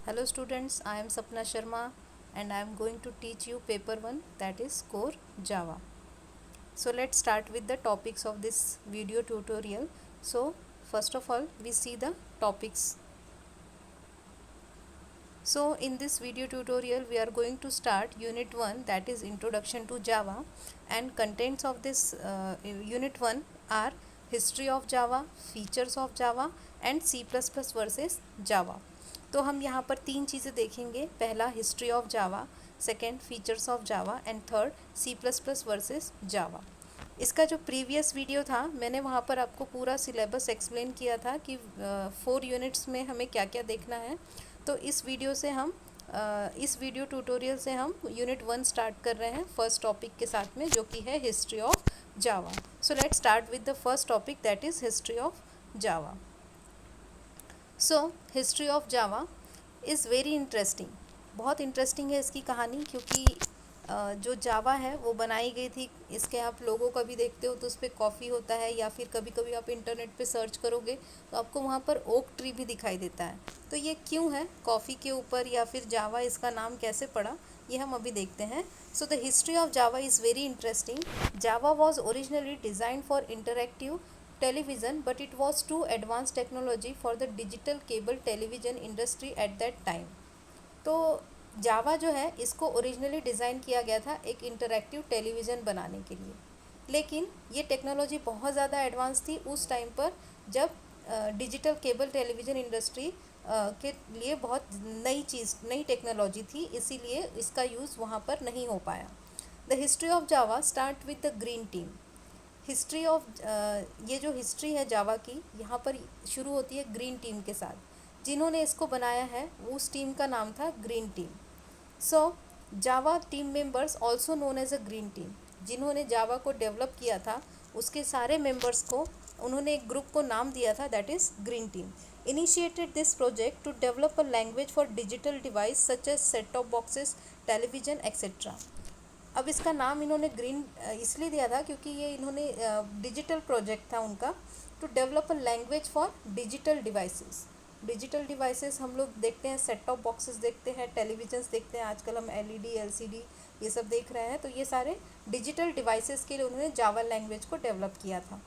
Hello students, I am Sapna Sharma and I am going to teach you paper 1, that is core Java. So let's start with the topics of this video tutorial. So first of all we see the topics. So in this video tutorial we are going to start unit 1, that is introduction to Java, and contents of this unit 1 are history of Java, features of Java and C++ versus Java. तो हम यहाँ पर तीन चीज़ें देखेंगे, पहला history of Java, second features of Java and third C plus plus versus Java. इसका जो प्रीवियस वीडियो था मैंने वहाँ पर आपको पूरा सिलेबस एक्सप्लेन किया था कि 4 यूनिट्स में हमें क्या क्या देखना है। तो इस वीडियो ट्यूटोरियल से हम यूनिट 1 स्टार्ट कर रहे हैं फर्स्ट टॉपिक के साथ में, जो कि है history of Java. So let's start with the first topic, that is history of Java. So history of Java is very interesting, बहुत इंटरेस्टिंग है इसकी कहानी, क्योंकि जो जावा है वो बनाई गई थी, इसके आप लोगों का भी देखते हो तो उस पर कॉफ़ी होता है, या फिर कभी कभी आप इंटरनेट पे सर्च करोगे तो आपको वहाँ पर ओक ट्री भी दिखाई देता है। तो ये क्यों है कॉफ़ी के ऊपर, या फिर जावा इसका नाम कैसे पड़ा, ये हम अभी देखते हैं। So the history of Java is very interesting. Java was originally design for interactive television, but it was too advanced technology for the digital cable television industry at that time. तो जावा जो है इसको originally design किया गया था एक interactive television बनाने के लिए, लेकिन ये टेक्नोलॉजी बहुत ज़्यादा एडवांस थी उस टाइम पर, जब डिजिटल केबल टेलीविज़न इंडस्ट्री के लिए बहुत नई टेक्नोलॉजी थी, इसीलिए इसका यूज़ वहाँ पर नहीं हो पाया। The history of Java start with the green team. History of ये जो हिस्ट्री है जावा की, यहाँ पर शुरू होती है ग्रीन टीम के साथ। जिन्होंने इसको बनाया है उस टीम का नाम था green team. So Java team members also known as a green team, जिन्होंने जावा को डेवलप किया था उसके सारे मेंबर्स को उन्होंने एक ग्रुप को नाम दिया था, that is green team. Initiated this project to develop a language for digital device such as set top boxes, television etcetera. अब इसका नाम इन्होंने ग्रीन इसलिए दिया था क्योंकि ये इन्होंने डिजिटल प्रोजेक्ट था उनका, to develop a language for digital devices. Digital devices हम लोग देखते हैं, सेट टॉप बॉक्सेस देखते हैं, टेलीविजन्स देखते हैं, आजकल हम एलईडी एलसीडी ये सब देख रहे हैं, तो ये सारे डिजिटल डिवाइसेस के लिए उन्होंने जावा लैंग्वेज को डेवलप किया था।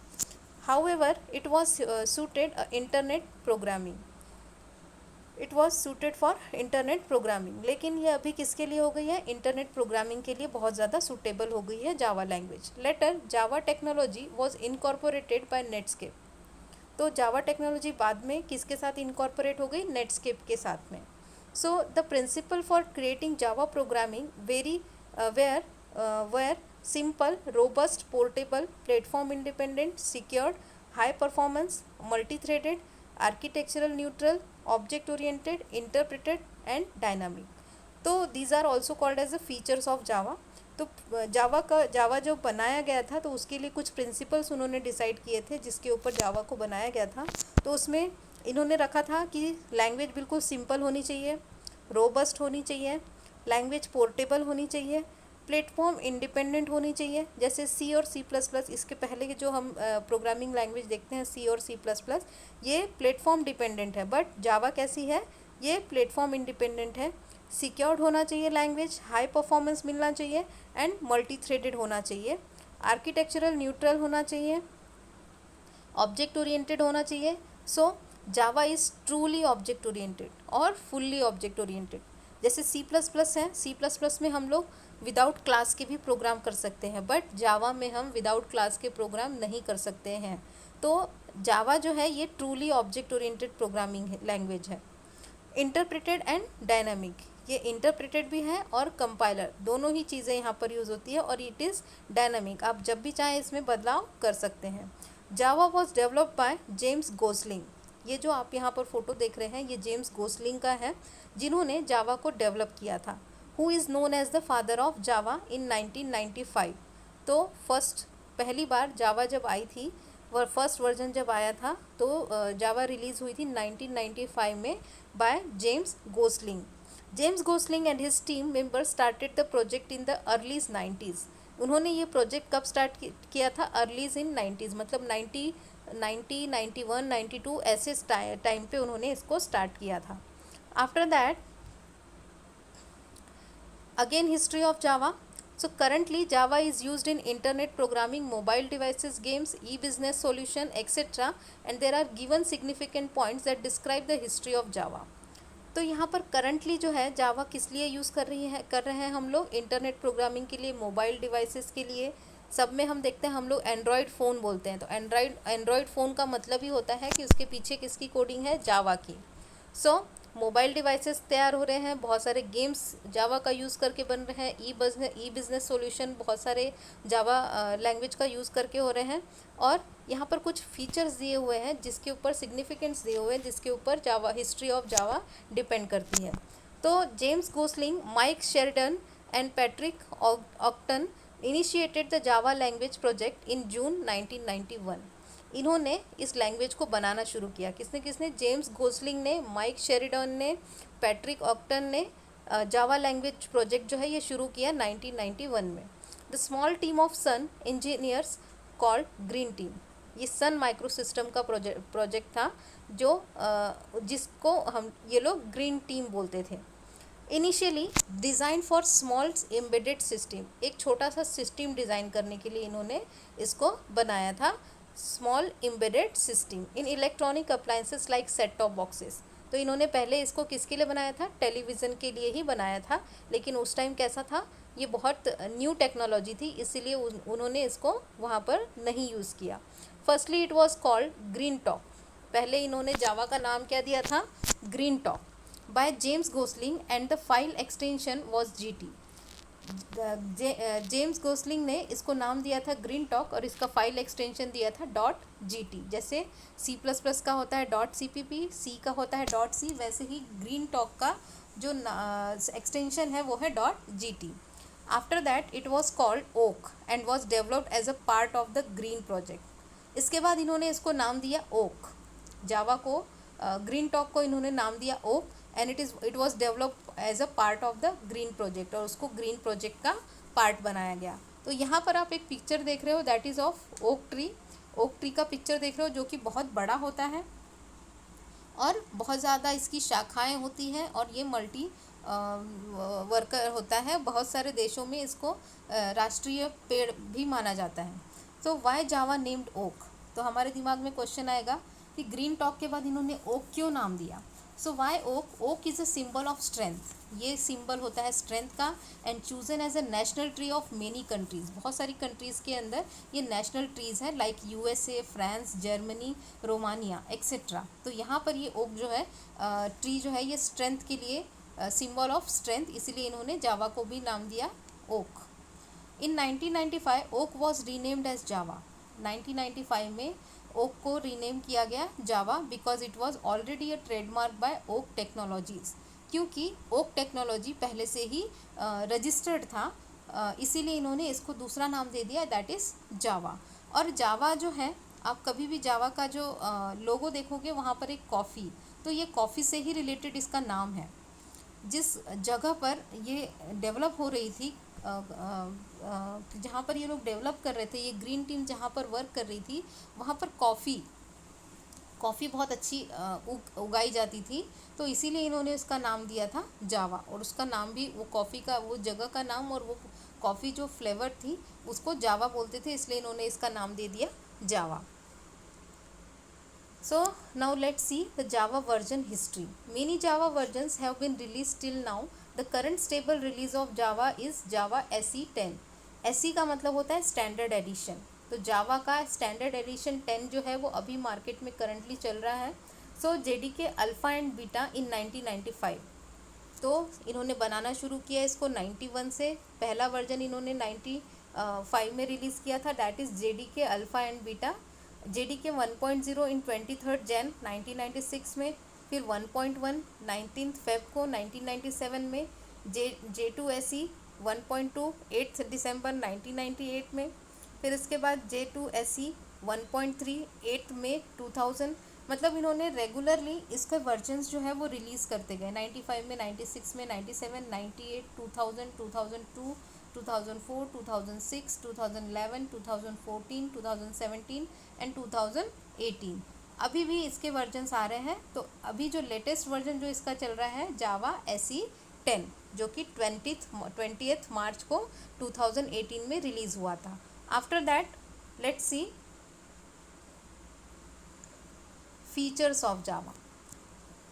However it was suited internet programming, it was suited for internet programming. लेकिन ये अभी किसके लिए हो गई है, इंटरनेट प्रोग्रामिंग के लिए बहुत ज़्यादा सूटेबल हो गई है Java language. Later Java technology was incorporated by Netscape. तो जावा टेक्नोलॉजी बाद में किसके साथ इनकॉर्पोरेट हो गई, नेटस्केप के साथ में। So the principle for creating Java programming were simple, robust, portable, platform independent, secured, high performance, multi threaded, architectural neutral, object oriented, interpreted and dynamic. तो these are also called as the features of Java. तो Java जो बनाया गया था तो उसके लिए कुछ प्रिंसिपल्स उन्होंने डिसाइड किए थे जिसके ऊपर जावा को बनाया गया था। तो उसमें इन्होंने रखा था कि लैंग्वेज बिल्कुल सिंपल होनी चाहिए, रोबस्ट होनी चाहिए, लैंग्वेज पोर्टेबल होनी चाहिए, प्लेटफॉर्म इंडिपेंडेंट होनी चाहिए। जैसे सी और सी प्लस प्लस, इसके पहले के जो हम प्रोग्रामिंग लैंग्वेज देखते हैं सी और सी प्लस प्लस, ये प्लेटफॉर्म डिपेंडेंट है, बट जावा कैसी है, ये प्लेटफॉर्म इंडिपेंडेंट है। सिक्योर्ड होना चाहिए लैंग्वेज, हाई परफॉर्मेंस मिलना चाहिए एंड मल्टी थ्रेडेड होना चाहिए, आर्किटेक्चरल न्यूट्रल होना चाहिए, ऑब्जेक्ट ओरिएंटेड होना चाहिए। So Java is truly object oriented और फुल्ली ऑब्जेक्ट ओरिएंटेड। जैसे सी प्लस प्लस है, सी प्लस प्लस में हम लोग विदाउट क्लास के भी प्रोग्राम कर सकते हैं, बट जावा में हम विदाउट क्लास के प्रोग्राम नहीं कर सकते हैं। तो जावा जो है ये truly object oriented programming language है। इंटरप्रेटेड एंड डायनामिक, ये इंटरप्रेटेड भी है और कंपाइलर, दोनों ही चीज़ें यहाँ पर यूज़ होती है, और इट इज़ डायनामिक, आप जब भी चाहें इसमें बदलाव कर सकते हैं। Java was developed by James Gosling. ये जो आप यहाँ पर फोटो देख रहे हैं ये जेम्स गोसलिंग का है, जिन्होंने जावा को डेवलप किया था। Who is known as the father of Java in 1995। तो पहली बार जावा जब आई थी, वह फर्स्ट वर्जन जब आया था तो जावा रिलीज़ हुई थी 1995 में by James Gosling. James Gosling and his team members started the project in the earlies 90s। उन्होंने ये प्रोजेक्ट कब स्टार्ट किया था, अर्लीज इन 90s, मतलब 90, 91, 92 ऐसे टाइम पे उन्होंने इसको स्टार्ट किया था। After that, again history of Java. So currently Java is used in internet programming, mobile devices, games, e-business solution, etc. And there are given significant points that describe the history of Java. तो यहाँ पर currently जो है जावा किस लिए use कर रहे हैं हम लोग, इंटरनेट प्रोग्रामिंग के लिए, मोबाइल डिवाइसेस के लिए, सब में हम देखते हैं हम लोग एंड्रॉयड फ़ोन बोलते हैं। तो एंड्रॉयड फ़ोन का मतलब ही होता है कि उसके पीछे किसकी कोडिंग है, जावा की। सो मोबाइल डिवाइसेस तैयार हो रहे हैं, बहुत सारे गेम्स जावा का यूज़ करके बन रहे हैं, ई बिज़नेस सॉल्यूशन बहुत सारे जावा लैंग्वेज का यूज़ करके हो रहे हैं। और यहाँ पर कुछ फीचर्स दिए हुए हैं जिसके ऊपर सिग्निफिकेंस दिए हुए हैं, जिसके ऊपर Java history of Java depend करती है। तो James Gosling, Mike Sheridan and Patrick Naughton initiated the Java language project in June 1991। इन्होंने इस लैंग्वेज को बनाना शुरू किया। किसने? जेम्स गोसलिंग ने, माइक शेरिडन ने, पैट्रिक ऑक्टन ने जावा लैंग्वेज प्रोजेक्ट जो है ये शुरू किया 1991 में। The small team of Sun engineers called green team, ये सन माइक्रो सिस्टम का प्रोजेक्ट था जो जिसको हम ये लोग ग्रीन टीम बोलते थे। Initially design for small embedded system, एक छोटा सा सिस्टम डिज़ाइन करने के लिए इन्होंने इसको बनाया था, small embedded system in electronic appliances like set top boxes. तो इन्होंने पहले इसको किसके लिए बनाया था, टेलीविज़न के लिए ही बनाया था, लेकिन उस टाइम कैसा था, ये बहुत न्यू टेक्नोलॉजी थी, इसीलिए उन्होंने इसको वहाँ पर नहीं यूज़ किया। Firstly it was called green talk, पहले इन्होंने जावा का नाम क्या दिया था, green talk, bye James Gosling and the file extension was GT। James Gosling ने इसको नाम दिया था ग्रीन टॉक और इसका फाइल एक्सटेंशन दिया था .GT। जैसे C++ का होता है .CPP, C का होता है .C, वैसे ही ग्रीन टॉक का जो एक्सटेंशन है वो है .GT। After that it was called Oak and was developed as a part of the green project. इसके बाद इन्होंने इसको नाम दिया ओक, जावा को ग्रीन टॉक को इन्होंने नाम दिया Oak and it was developed as a part of the green project, और उसको ग्रीन प्रोजेक्ट का पार्ट बनाया गया। तो यहाँ पर आप एक पिक्चर देख रहे हो, that is of oak tree. Oak tree का पिक्चर देख रहे हो जो कि बहुत बड़ा होता है और बहुत ज़्यादा इसकी शाखाएं होती हैं और ये मल्टी वर्कर होता है। बहुत सारे देशों में इसको राष्ट्रीय पेड़ भी माना जाता है। तो वाई जावा नेम्ड ओक, तो हमारे दिमाग में क्वेश्चन आएगा कि ग्रीन टॉक के बाद इन्होंने ओक क्यों नाम दिया। So why Oak, Oak is a symbol of strength, ये सिंबल होता है स्ट्रेंथ का, and chosen as a national tree of many countries, बहुत सारी कंट्रीज़ के अंदर ये नेशनल ट्रीज़ है, like USA, France, Germany, Romania etcetera. तो यहाँ पर ये ओक जो है ट्री जो है ये स्ट्रेंथ के लिए सिंबल ऑफ स्ट्रेंथ, इसीलिए इन्होंने जावा को भी नाम दिया Oak. In 1995 Oak was renamed as Java, 1995 में ओक को रीनेम किया गया Java because it was already a trademark by Oak technologies, क्योंकि ओक टेक्नोलॉजी पहले से ही रजिस्टर्ड था, इसीलिए इन्होंने इसको दूसरा नाम दे दिया, दैट इज़ जावा। और जावा जो है, आप कभी भी जावा का जो लोगो देखोगे वहाँ पर एक कॉफ़ी, तो ये कॉफ़ी से ही रिलेटेड इसका नाम है। जिस जगह पर ये डेवलप हो रही थी, जहाँ पर ये लोग डेवलप कर रहे थे, ये ग्रीन टीम जहाँ पर वर्क कर रही थी, वहाँ पर कॉफ़ी बहुत अच्छी उगाई जाती थी, तो इसीलिए इन्होंने उसका नाम दिया था जावा। और उसका नाम भी, वो कॉफ़ी का, वो जगह का नाम और वो कॉफ़ी जो फ्लेवर थी उसको जावा बोलते थे, इसलिए इन्होंने इसका नाम दे दिया जावा। So now let's see the Java version history. Many Java versions have been released till now. The current stable release of Java is Java SE 10. SE का मतलब होता है स्टैंडर्ड एडिशन, तो जावा का स्टैंडर्ड एडिशन 10 जो है वो अभी मार्केट में करंटली चल रहा है। सो JDK अल्फ़ा एंड बीटा इन 1995, तो इन्होंने बनाना शुरू किया इसको 91 से, पहला वर्जन इन्होंने 95 में रिलीज़ किया था, that is JDK alpha and beta. JDK 1.0 इन 23 जैन 1996 में, फिर 1.1 19 फेब को 1997 में, J2SE 1.2 8 दिसंबर 1998 में, फिर इसके बाद J2SE 1.3 8 मई 2000। मतलब इन्होंने रेगुलरली इसके वर्जन्स जो है वो रिलीज़ करते गए, 95 में, 96 में, 97, 98, 2000, 2002, 2004, 2006, 2011, 2014, 2017 एंड 2018। अभी भी इसके वर्जन्स आ रहे हैं। तो अभी जो लेटेस्ट वर्जन जो इसका चल रहा है जावा SE 10, जो कि 20th मार्च को 2018 में रिलीज़ हुआ था। After that let's C features of Java.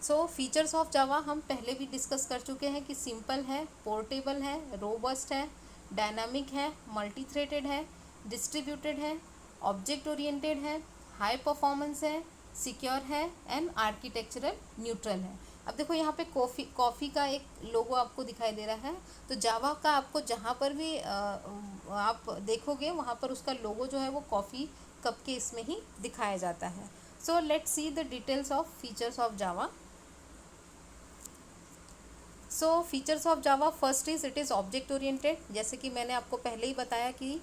So features of जावा हम पहले भी डिस्कस कर चुके हैं कि सिंपल है, पोर्टेबल है, रोबस्ट है, डायनामिक है, मल्टी थ्रेडेड है, डिस्ट्रीब्यूटेड है, ऑब्जेक्ट ओरिएंटेड है, हाई परफॉर्मेंस है, सिक्योर है एंड आर्किटेक्चरल न्यूट्रल है। अब देखो यहाँ पे कॉफ़ी का एक लोगो आपको दिखाई दे रहा है। तो जावा का आपको जहाँ पर भी आप देखोगे वहाँ पर उसका लोगो जो है वो कॉफ़ी कप के इसमें ही दिखाया जाता है। So let's see the details of features of Java. So features of Java, first is it is object oriented. जैसे कि मैंने आपको पहले ही बताया कि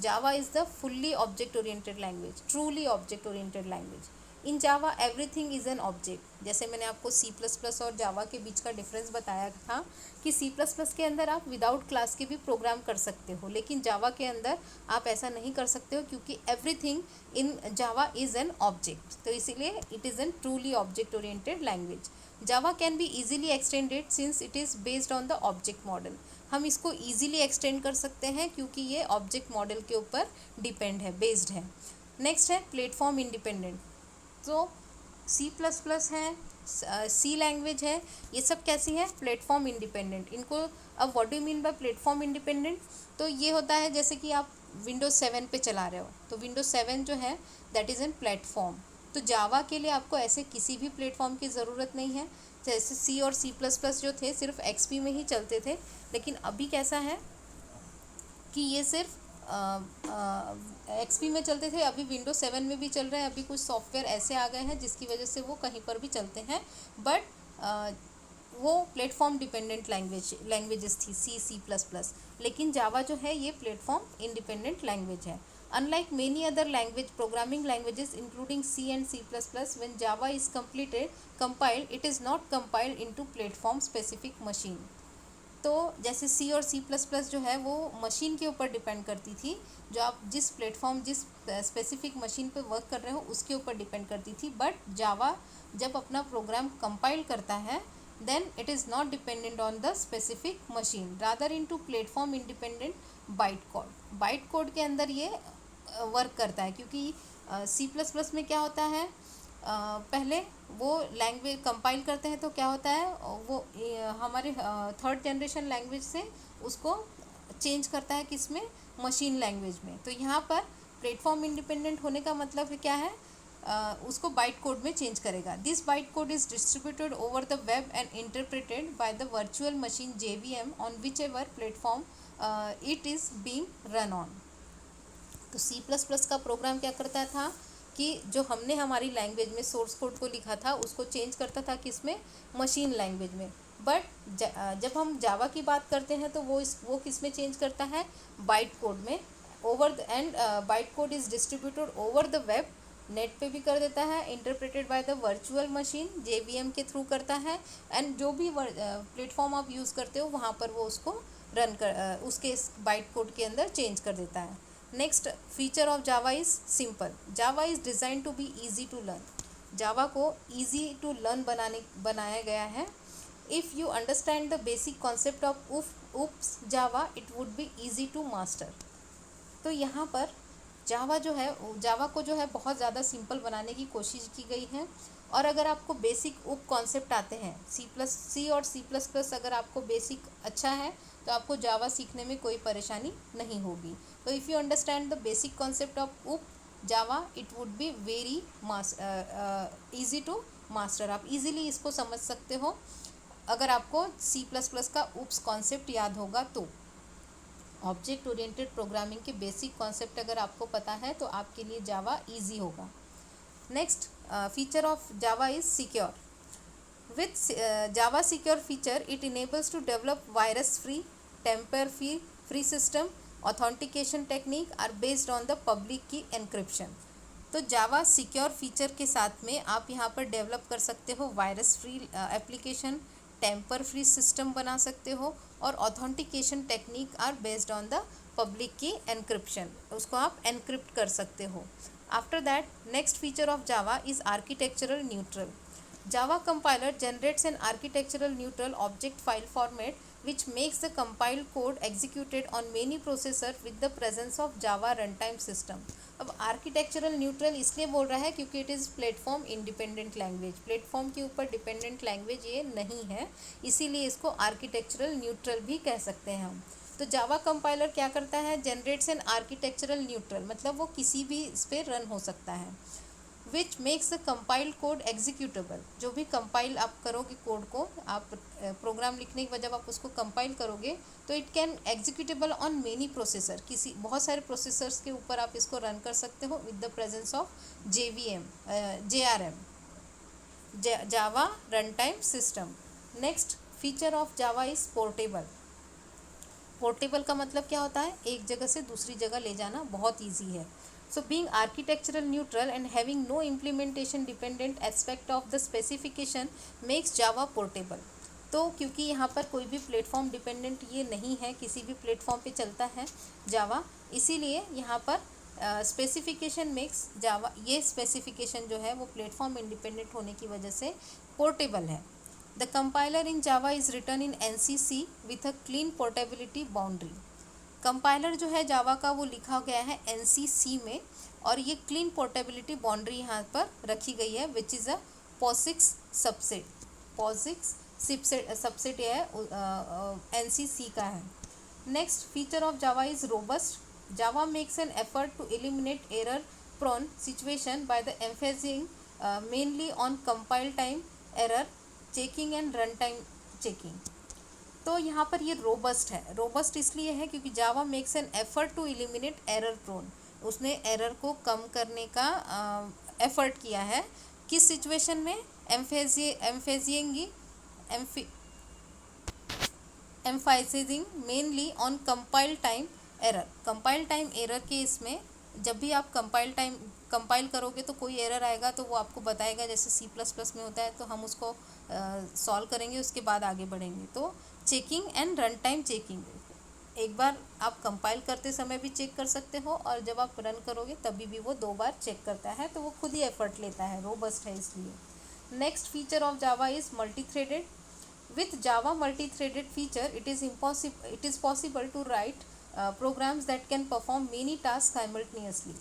जावा is the fully object oriented language, truly object oriented language. In Java everything is an object. जैसे मैंने आपको C++ और जावा के बीच का डिफरेंस बताया था कि C++ के अंदर आप विदाउट क्लास के भी प्रोग्राम कर सकते हो, लेकिन जावा के अंदर आप ऐसा नहीं कर सकते हो, क्योंकि everything in Java is an object. तो इसीलिए it is an truly object oriented language. Java can be easily extended since it is based on the object model. हम इसको ईजिली एक्सटेंड कर सकते हैं क्योंकि ये ऑब्जेक्ट मॉडल के ऊपर डिपेंड है, बेस्ड है। नेक्स्ट है प्लेटफॉर्म इंडिपेंडेंट। तो C++ है, C लैंग्वेज है, ये सब कैसी है, प्लेटफॉर्म इंडिपेंडेंट। इनको अब what do you mean by platform independent? तो ये होता है जैसे कि आप विंडोज 7 पे चला रहे हो, तो विंडोज 7 जो है दैट इज़ एन प्लेटफॉर्म। तो जावा के लिए आपको ऐसे किसी भी प्लेटफॉर्म की ज़रूरत नहीं है। जैसे C और C++ जो थे सिर्फ XP में ही चलते थे, लेकिन अभी कैसा है कि ये सिर्फ XP में चलते थे, अभी विंडोज 7 में भी चल रहे हैं। अभी कुछ सॉफ्टवेयर ऐसे आ गए हैं जिसकी वजह से वो कहीं पर भी चलते हैं, बट वो प्लेटफॉर्म डिपेंडेंट लैंग्वेजेस थी C++। लेकिन जावा जो है ये प्लेटफॉर्म इंडिपेंडेंट लैंग्वेज है। Unlike many other programming languages including C and C++, when Java is compiled, it is not compiled into platform specific machine. तो जैसे C और C++ जो है वो मशीन के ऊपर डिपेंड करती थी, जो आप जिस प्लेटफॉर्म जिस स्पेसिफिक मशीन पे वर्क कर रहे हो उसके ऊपर डिपेंड करती थी। बट जावा जब अपना प्रोग्राम कंपाइल करता है then it is not dependent on the specific machine, rather into platform independent byte code. Byte code के अंदर ये वर्क करता है, क्योंकि C++ में क्या होता है, पहले वो लैंग्वेज कंपाइल करते हैं तो क्या होता है वो हमारे थर्ड जनरेशन लैंग्वेज से उसको चेंज करता है किसमें, मशीन लैंग्वेज में। तो यहाँ पर प्लेटफॉर्म इंडिपेंडेंट होने का मतलब क्या है, उसको बाइट कोड में चेंज करेगा। This bite code is distributed over the web and interpreted by the virtual machine JVM on which ever platform it is being run on. तो C++ का प्रोग्राम क्या करता था कि जो हमने हमारी लैंग्वेज में सोर्स कोड को लिखा था उसको चेंज करता था किसमें, मशीन लैंग्वेज में। बट जब हम जावा की बात करते हैं तो वो किस में चेंज करता है, बाइट कोड में। Bite code is distributed over the web, net पे भी कर देता है, interpreted by the virtual machine JVM के थ्रू करता है, एंड जो भी प्लेटफॉर्म आप यूज़ करते हो वहाँ पर वो उसको रन कर उसके बाइट कोड के अंदर चेंज कर देता है। Next feature of Java is simple. Java is design to be easy to learn. Java को ईजी टू लर्न बनाया गया है। If you understand the basic concept of OOPs Java it would be easy to master. तो यहाँ पर जावा को जो है बहुत ज़्यादा सिंपल बनाने की कोशिश की गई है। और अगर आपको बेसिक उप कॉन्सेप्ट आते हैं, C और C++ अगर आपको बेसिक अच्छा है तो आपको जावा सीखने में कोई परेशानी नहीं होगी। तो if you understand the basic concept of OOP Java it would be very easy to master. आप इजीली इसको समझ सकते हो अगर आपको C++ का उप्स कॉन्सेप्ट याद होगा तो। ऑब्जेक्ट ओरिएंटेड प्रोग्रामिंग के बेसिक कॉन्सेप्ट अगर आपको पता है तो आपके लिए जावा ईजी होगा। Next feature of Java is secure. With Java Secure feature, it enables to develop virus-free, tamper-free system. Authentication technique are based on the public key encryption. तो जावा सिक्योर फीचर के साथ में आप यहाँ पर डेवलप कर सकते हो virus free application, temper free system बना सकते हो, और authentication technique are based on the public key encryption, उसको आप एनक्रिप्ट कर सकते हो। After that, next feature of Java is architectural neutral. Java compiler generates an architectural neutral object file format which makes the compiled code executed on many processors with the presence of Java runtime system. अब architectural neutral इसलिए बोल रहा है क्योंकि it is platform independent language, platform के ऊपर dependent language ये नहीं है, इसीलिए इसको आर्किटेक्चरल न्यूट्रल भी कह सकते हैं हम। तो जावा कंपाइलर क्या करता है, जनरेट्स एन आर्किटेक्चरल न्यूट्रल, मतलब वो किसी भी इस पर रन हो सकता है, which makes the compiled code executable, जो भी कंपाइल आप करोगे कोड को, आप प्रोग्राम लिखने के बाद जब आप उसको कंपाइल करोगे तो it can executable on many processor, किसी बहुत सारे प्रोसेसर्स के ऊपर आप इसको रन कर सकते हो with the presence of JRM, Java run time system. Next feature of Java is portable. Portable का मतलब क्या होता है, एक जगह से दूसरी जगह ले जाना बहुत ईजी है। So being architectural neutral and having no implementation dependent aspect of the specification makes Java portable. तो क्योंकि यहाँ पर कोई भी प्लेटफॉर्म डिपेंडेंट ये नहीं है, किसी भी प्लेटफॉर्म पे चलता है जावा, इसीलिए यहाँ पर स्पेसिफिकेशन मेक्स जावा, ये स्पेसिफिकेशन जो है वो प्लेटफॉर्म इंडिपेंडेंट होने की वजह से पोर्टेबल है। The compiler in Java is written in NCC with a clean portability boundary. Compiler जो है जावा का वो लिखा गया है NCC में, और ये क्लीन पोर्टेबिलिटी बाउंड्री यहाँ पर रखी गई है, which is a POSIX subset. POSIX subset ये है NCC का है। Next feature of Java is robust. Java makes an effort to eliminate error prone situation by the emphasizing mainly on compile time error checking and run time checking. तो यहाँ पर ये robust है। Robust इसलिए है क्योंकि Java makes an effort to eliminate error prone, उसने error को कम करने का एफर्ट किया है। किस सिचुएशन में, emphasizing mainly on compile time error. Compile time error के इसमें जब भी आप कंपाइल करोगे तो कोई एरर आएगा तो वो आपको बताएगा, जैसे C++ में होता है, तो हम उसको सॉल्व करेंगे, उसके बाद आगे बढ़ेंगे। तो checking and run time checking, एक बार आप कंपाइल करते समय भी चेक कर सकते हो और जब आप रन करोगे तभी भी वो 2 बार चेक करता है, तो वो खुद ही एफर्ट लेता है, रोबस्ट है इसलिए। Next feature of Java is multi threaded. With Java multi threaded feature it is possible to write programs that can perform many tasks simultaneously.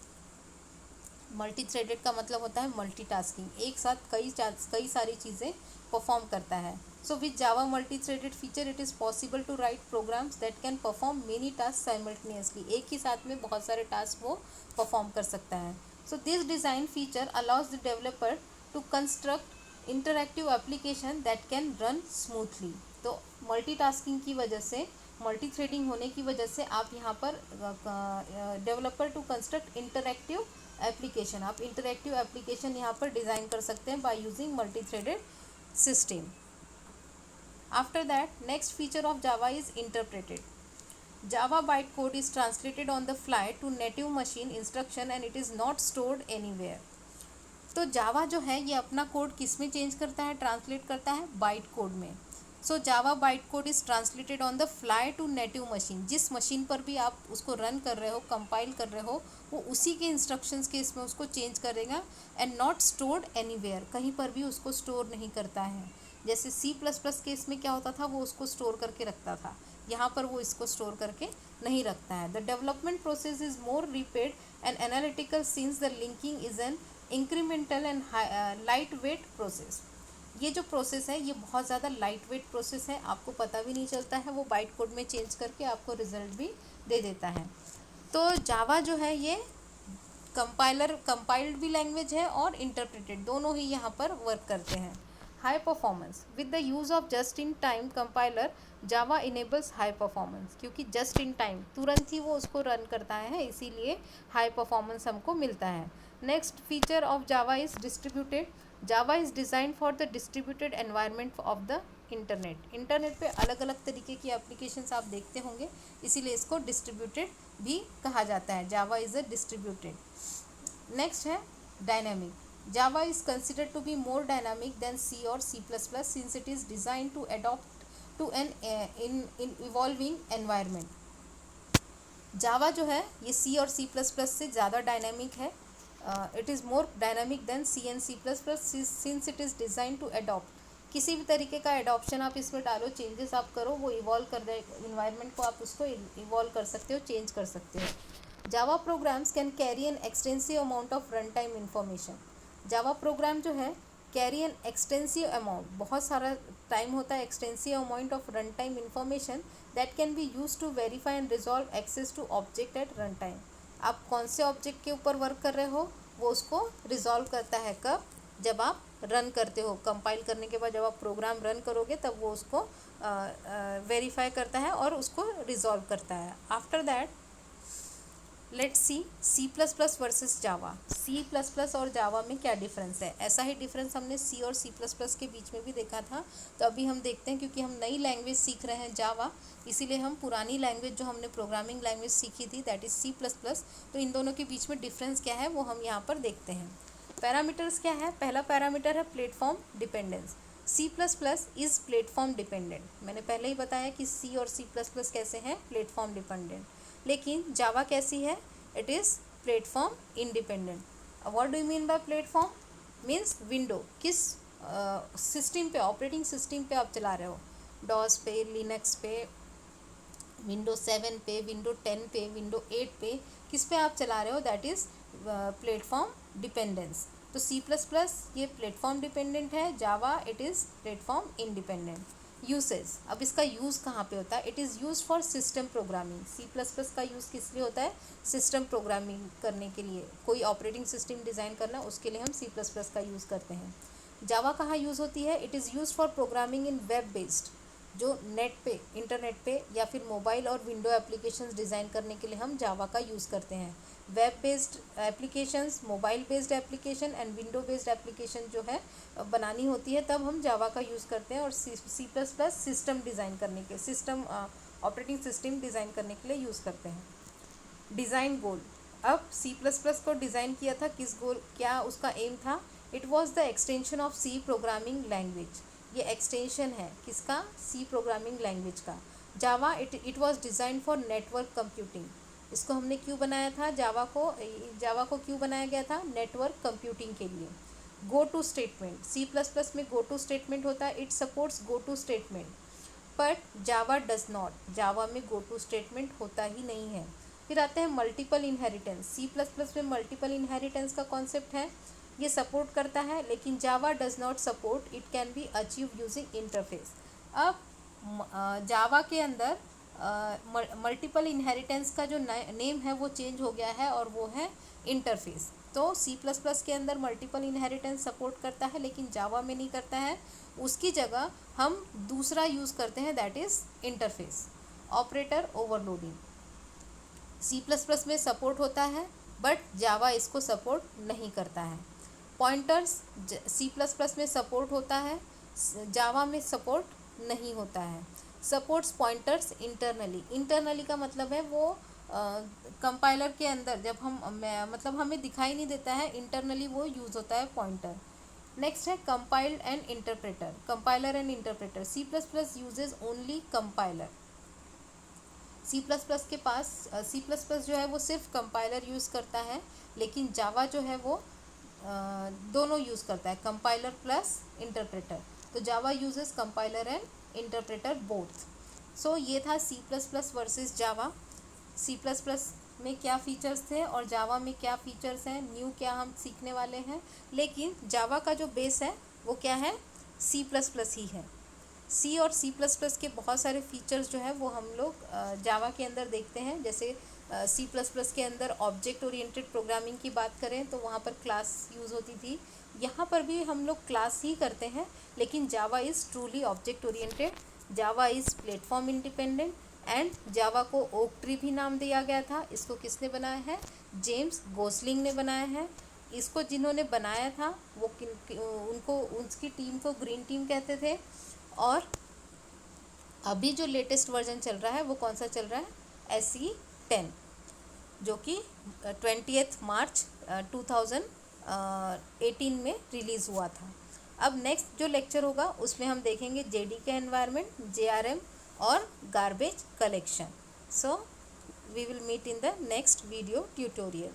Multi threaded का मतलब होता है मल्टीटास्किंग, एक साथ कई सारी चीज़ें परफॉर्म करता है। So with Java multi threaded feature it is possible to write programs that can perform many task simultaneously, एक ही साथ में बहुत सारे टास्क वो परफॉर्म कर सकता है। So this design feature allows the developer to construct interactive application that can run smoothly. तो मल्टीटास्किंग की वजह से, मल्टी थ्रेडिंग होने की वजह से आप यहाँ पर developer to construct interactive application, आप इंटरैक्टिव एप्लीकेशन यहाँ पर डिज़ाइन कर सकते हैं by using multi threaded system. After that next feature of Java is interpreted. Java byte code is translated on the fly to native machine instruction and it is not stored anywhere. तो Java जो है ये अपना code किस में change करता है, translate करता है बाइट कोड में। So Java byte code is translated on the fly to native machine, जिस मशीन पर भी आप उसको रन कर रहे हो, कंपाइल कर रहे हो, वो उसी के इंस्ट्रक्शंस के इसमें उसको चेंज करेगा। एंड नॉट स्टोर्ड एनीवेयर, कहीं पर भी उसको स्टोर नहीं करता है। जैसे C++ के इसमें क्या होता था, वो उसको स्टोर करके रखता था, यहाँ पर वो इसको स्टोर करके नहीं रखता है। The development process is more repaid and analytical since the linking is an incremental and light weight process. ये जो प्रोसेस है ये बहुत ज़्यादा लाइट वेट प्रोसेस है, आपको पता भी नहीं चलता है, वो बाइट कोड में चेंज करके आपको रिजल्ट भी दे देता है। तो जावा जो है ये कंपाइल्ड भी लैंग्वेज है और इंटरप्रेटेड, दोनों ही यहाँ पर वर्क करते हैं। High performance with the use of just in time compiler Java enables high performance, क्योंकि जस्ट इन टाइम तुरंत ही वो उसको रन करता है, इसीलिए हाई परफॉर्मेंस हमको मिलता है। Next feature of Java is distributed. Java is design for the distributed environment of the internet पे अलग अलग तरीके की एप्लीकेशंस आप देखते होंगे, इसीलिए इसको डिस्ट्रीब्यूटेड भी कहा जाता है। Java is a distributed. Next है dynamic. Java is considered to be more dynamic than C और C++ since it is design to adopt to an in evolving environment. Java जो है ये C और C++ से ज़्यादा डायनामिक है, it is more dynamic than C and C plus plus since it is design to adopt. किसी भी तरीके का एडॉप्शन आप इसमें डालो, चेंजेस आप करो, वो इवॉल्व कर दे, इन्वायरमेंट को आप उसको इवॉल्व कर सकते हो, चेंज कर सकते हो। जावा programmes can carry an extensive amount of run time information. Java program जो है कैरी एन एक्सटेंसिव अमाउंट, बहुत सारा टाइम होता है, extensive amount of run time information that can be use to verify and resolve access to object at run time. आप कौन से object के ऊपर वर्क कर रहे हो वो उसको रिजॉल्व करता है, कब? जब आप रन करते हो, कंपाइल करने के बाद जब आप प्रोग्राम रन करोगे तब वो उसको वेरीफाई करता है और उसको रिजॉल्व करता है। After that let's C plus plus versus Java. C plus plus और जावा में क्या डिफरेंस है? ऐसा ही डिफरेंस हमने सी और सी प्लस प्लस के बीच में भी देखा था, तो अभी हम देखते हैं, क्योंकि हम नई लैंग्वेज सीख रहे हैं जावा, इसीलिए हम पुरानी लैंग्वेज जो हमने प्रोग्रामिंग लैंग्वेज सीखी थी that is C plus plus, तो इन दोनों के बीच में डिफरेंस क्या है वो हम यहाँ पर देखते हैं। पैरामीटर्स क्या है? पहला पैरामीटर है platform dependence. C plus plus is platform dependent. मैंने पहले ही बताया कि सी और सी प्लस प्लस कैसे हैं, प्लेटफॉर्म डिपेंडेंट। लेकिन जावा कैसी है? It is platform independent. What do you mean by platform? Means window, किस सिस्टम पे, ऑपरेटिंग सिस्टम पे आप चला रहे हो, डॉस पे, लिनक्स पे, विंडो 7 पे, विंडो 10 पे, विंडो 8 पे, किस पे आप चला रहे हो, दैट इज़ प्लेटफॉर्म डिपेंडेंस। तो सी प्लस प्लस ये प्लेटफॉर्म डिपेंडेंट है, Java it is platform independent. Usage, अब इसका यूज़ कहाँ पे होता है? It is use for system programming. C plus plus का यूज़ किस लिए होता है? सिस्टम प्रोग्रामिंग करने के लिए, कोई ऑपरेटिंग सिस्टम डिज़ाइन करना, उसके लिए हम सी प्लस प्लस का यूज़ करते हैं। जावा कहाँ यूज़ होती है? It is use for programming in web based, जो नेट पे, इंटरनेट पे या फिर मोबाइल और विंडो एप्लीकेशंस डिज़ाइन करने के लिए हम जावा का यूज़ करते हैं। Web based applications, mobile based application and window based application जो है बनानी होती है तब हम जावा का यूज़ करते हैं। और C plus plus system design करने के, सिस्टम ऑपरेटिंग सिस्टम डिज़ाइन करने के लिए यूज़ करते हैं। डिज़ाइन गोल, अब सी प्लस प्लस को डिज़ाइन किया था किस गोल, क्या उसका एम था? It was the extension of C programming language. ये एक्सटेंशन है किसका? सी प्रोग्रामिंग लैंग्वेज का। Java it was design for network computing. इसको हमने क्यों बनाया था? जावा को क्यों बनाया गया था? नेटवर्क कंप्यूटिंग के लिए। Go to statement, C plus plus में गो टू स्टेटमेंट होता है, it supports go to statement, but Java does not, Java में गो टू स्टेटमेंट होता ही नहीं है। फिर आते हैं multiple inheritance. C plus plus में मल्टीपल इनहेरिटेंस का कॉन्सेप्ट है, ये सपोर्ट करता है, लेकिन Java does not support, it can be achieve using interface. अब जावा के अंदर मल्टीपल इनहेरिटेंस का जो नेम है वो चेंज हो गया है और वो है इंटरफेस। तो सी प्लस प्लस के अंदर मल्टीपल इनहेरिटेंस सपोर्ट करता है लेकिन जावा में नहीं करता है, उसकी जगह हम दूसरा यूज़ करते हैं that is interface. Operator overloading C plus plus में सपोर्ट होता है बट जावा इसको सपोर्ट नहीं करता है। पॉइंटर्स सी प्लस प्लस में सपोर्ट होता है, जावा में सपोर्ट नहीं होता है। सपोर्ट्स पॉइंटर्स इंटरनली, इंटरनली का मतलब है वो कंपाइलर के अंदर जब हम मतलब हमें दिखाई नहीं देता है, इंटरनली वो यूज़ होता है पॉइंटर। नेक्स्ट है compiled and interpreter, compiler and interpreter. C plus plus usages only compiler. C plus plus के पास सी प्लस प्लस जो है वो सिर्फ कंपाइलर यूज़ करता है, लेकिन जावा जो है वो दोनों यूज़ करता है, कंपाइलर प्लस इंटरप्रेटर। तो Java uses compiler and interpreter both. So ये था C plus plus versus Java. C plus plus में क्या फ़ीचर्स थे और जावा में क्या फ़ीचर्स हैं, न्यू क्या हम सीखने वाले हैं। लेकिन जावा का जो बेस है वो क्या है? सी प्लस प्लस ही है। सी और सी प्लस प्लस के बहुत सारे फीचर्स जो है वो हम लोग जावा के अंदर देखते हैं। जैसे सी प्लस प्लस के अंदर ऑब्जेक्ट ओरिएंटेड प्रोग्रामिंग की बात करें तो वहाँ पर क्लास यूज़ होती थी, यहाँ पर भी हम लोग क्लास ही करते हैं, लेकिन Java is truly object oriented, Java is platform independent and Java को ओक ट्री भी नाम दिया गया था। इसको किसने बनाया है? जेम्स गोसलिंग ने बनाया है। इसको जिन्होंने बनाया था वो उसकी टीम को ग्रीन टीम कहते थे। और अभी जो लेटेस्ट वर्जन चल रहा है वो कौन सा चल रहा है? SE10, जो कि 20 मार्च 2018 में रिलीज़ हुआ था। अब नेक्स्ट जो लेक्चर होगा उसमें हम देखेंगे JDK एनवायरनमेंट, JRM और garbage collection. So we will meet in the next video tutorial.